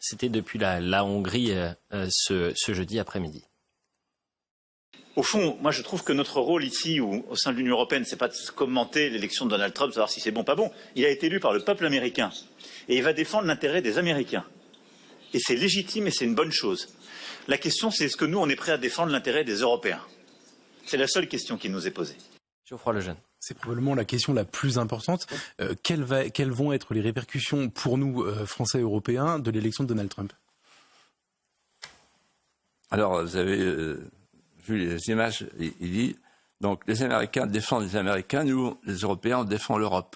C'était depuis la Hongrie ce jeudi après-midi. Au fond, moi je trouve que notre rôle ici, ou au sein de l'Union européenne, c'est pas de commenter l'élection de Donald Trump, savoir si c'est bon, pas bon. Il a été élu par le peuple américain. Et il va défendre l'intérêt des Américains. Et c'est légitime et c'est une bonne chose. La question, c'est est-ce que nous, on est prêt à défendre l'intérêt des Européens? C'est la seule question qui nous est posée. Geoffroy Lejeune. C'est probablement la question la plus importante. Quelles vont être les répercussions pour nous, Français et Européens, de l'élection de Donald Trump? Alors, vous avez vu les images, il dit, donc les Américains défendent les Américains, nous, les Européens, on défend l'Europe.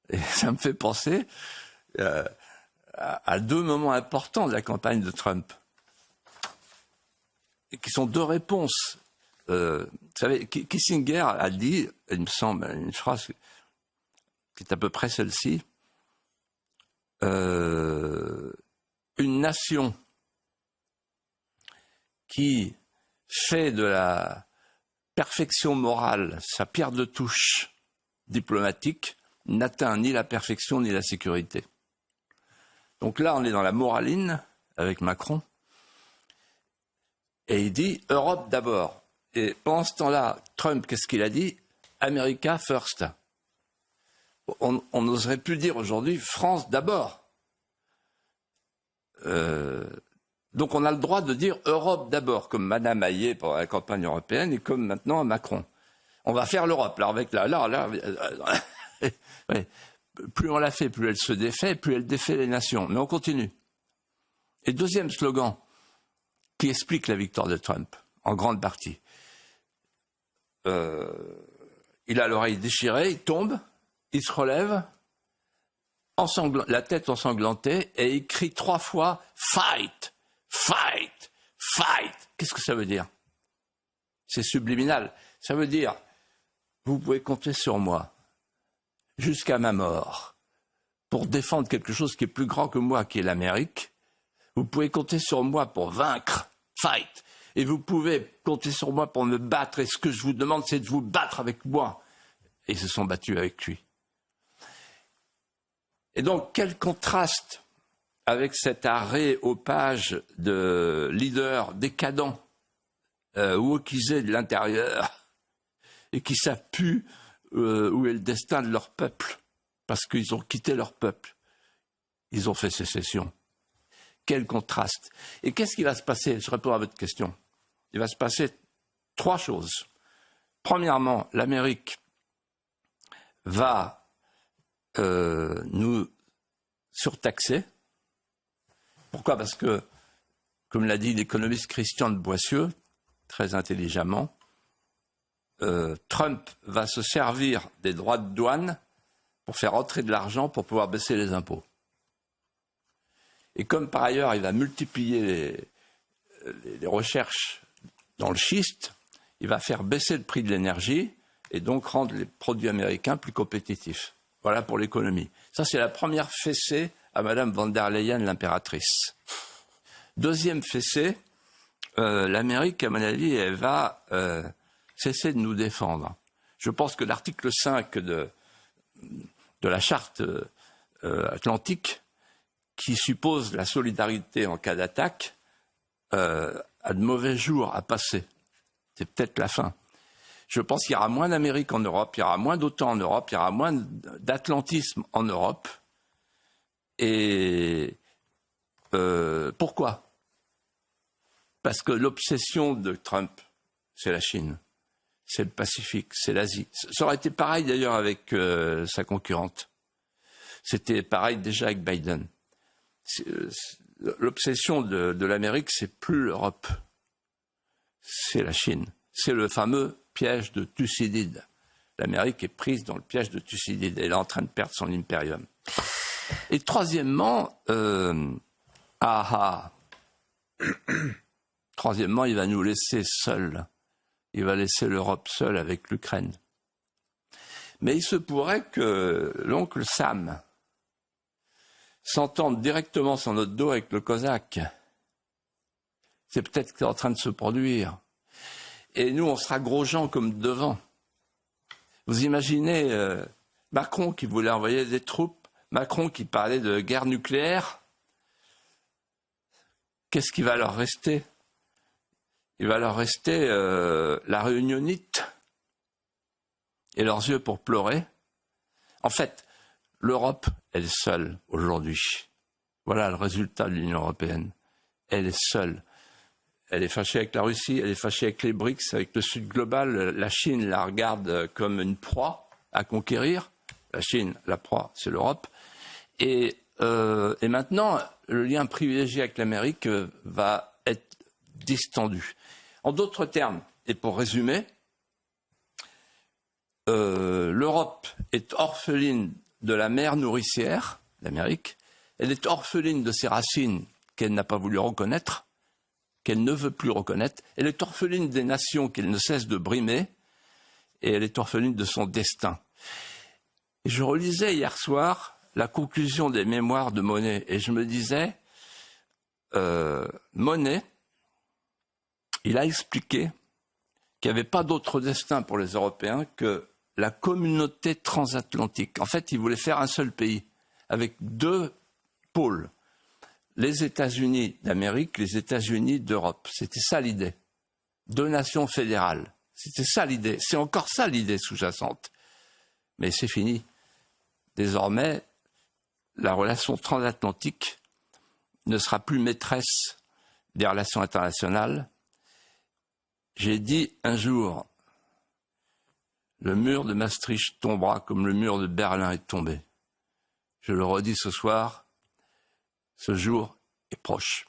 Et ça me fait penser à deux moments importants de la campagne de Trump, et qui sont deux réponses. Vous savez, Kissinger a dit, il me semble, une phrase qui est à peu près celle-ci, une nation qui fait de la perfection morale sa pierre de touche diplomatique n'atteint ni la perfection ni la sécurité. Donc là, on est dans la moraline avec Macron, et il dit « Europe d'abord ». Et pendant ce temps-là, Trump, qu'est-ce qu'il a dit? America first. On n'oserait plus dire aujourd'hui France d'abord. Donc on a le droit de dire Europe d'abord, comme Madame Hayet pour la campagne européenne et comme maintenant à Macron. On va faire l'Europe. Là, avec ouais. Plus on la fait, plus elle se défait, plus elle défait les nations. Mais on continue. Et deuxième slogan qui explique la victoire de Trump, en grande partie. Il a l'oreille déchirée, il tombe, il se relève, la tête ensanglantée, et il crie 3 fois « Fight! Fight! Fight !» Qu'est-ce que ça veut dire? C'est subliminal. Ça veut dire « Vous pouvez compter sur moi jusqu'à ma mort pour défendre quelque chose qui est plus grand que moi, qui est l'Amérique. Vous pouvez compter sur moi pour vaincre. Fight! Et vous pouvez compter sur moi pour me battre. Et ce que je vous demande, c'est de vous battre avec moi. » Et ils se sont battus avec lui. Et donc, quel contraste avec cet arrêt aux pages de leaders décadents, wokisés de l'intérieur, et qui savent plus où est le destin de leur peuple, parce qu'ils ont quitté leur peuple. Ils ont fait sécession. Quel contraste. Et qu'est-ce qui va se passer? Je réponds à votre question. Il va se passer 3 choses. Premièrement, l'Amérique va nous surtaxer. Pourquoi? Parce que, comme l'a dit l'économiste Christian de Boissieu, très intelligemment, Trump va se servir des droits de douane pour faire entrer de l'argent pour pouvoir baisser les impôts. Et comme par ailleurs, il va multiplier les recherches dans le schiste, il va faire baisser le prix de l'énergie et donc rendre les produits américains plus compétitifs. Voilà pour l'économie. Ça, c'est la première fessée à Madame von der Leyen, l'impératrice. Deuxième fessée, l'Amérique, à mon avis, elle va cesser de nous défendre. Je pense que l'article 5 de la charte atlantique, qui suppose la solidarité en cas d'attaque, a de mauvais jours à passer. C'est peut-être la fin. Je pense qu'il y aura moins d'Amérique en Europe, il y aura moins d'OTAN en Europe, il y aura moins d'atlantisme en Europe. Et pourquoi? Parce que l'obsession de Trump, c'est la Chine, c'est le Pacifique, c'est l'Asie. Ça aurait été pareil d'ailleurs avec sa concurrente. C'était pareil déjà avec Biden. L'obsession de l'Amérique, c'est plus l'Europe, c'est la Chine. C'est le fameux piège de Thucydide. L'Amérique est prise dans le piège de Thucydide. Elle est en train de perdre son impérium. Et troisièmement, troisièmement, il va nous laisser seuls. Il va laisser l'Europe seule avec l'Ukraine. Mais il se pourrait que l'oncle Sam s'entende directement sur notre dos avec le Cosaque. C'est peut-être en train de se produire. Et nous, on sera gros gens comme devant. Vous imaginez Macron qui voulait envoyer des troupes, Macron qui parlait de guerre nucléaire, qu'est-ce qui va leur rester? Il va leur rester la réunionite et leurs yeux pour pleurer. En fait, l'Europe, elle est seule aujourd'hui. Voilà le résultat de l'Union européenne. Elle est seule. Elle est fâchée avec la Russie, elle est fâchée avec les BRICS, avec le Sud global. La Chine la regarde comme une proie à conquérir. La Chine, la proie, c'est l'Europe. Et maintenant, le lien privilégié avec l'Amérique va être distendu. En d'autres termes, et pour résumer, l'Europe est orpheline de la mère nourricière, l'Amérique. Elle est orpheline de ses racines qu'elle n'a pas voulu reconnaître, qu'elle ne veut plus reconnaître. Elle est orpheline des nations qu'elle ne cesse de brimer, et elle est orpheline de son destin. Et je relisais hier soir la conclusion des mémoires de Monnet, et je me disais, Monnet, il a expliqué qu'il n'y avait pas d'autre destin pour les Européens que la communauté transatlantique. En fait, il voulait faire un seul pays, avec deux pôles. Les États-Unis d'Amérique, les États-Unis d'Europe. C'était ça l'idée. Deux nations fédérales. C'était ça l'idée. C'est encore ça l'idée sous-jacente. Mais c'est fini. Désormais, la relation transatlantique ne sera plus maîtresse des relations internationales. J'ai dit un jour, le mur de Maastricht tombera comme le mur de Berlin est tombé. Je le redis ce soir, ce jour est proche.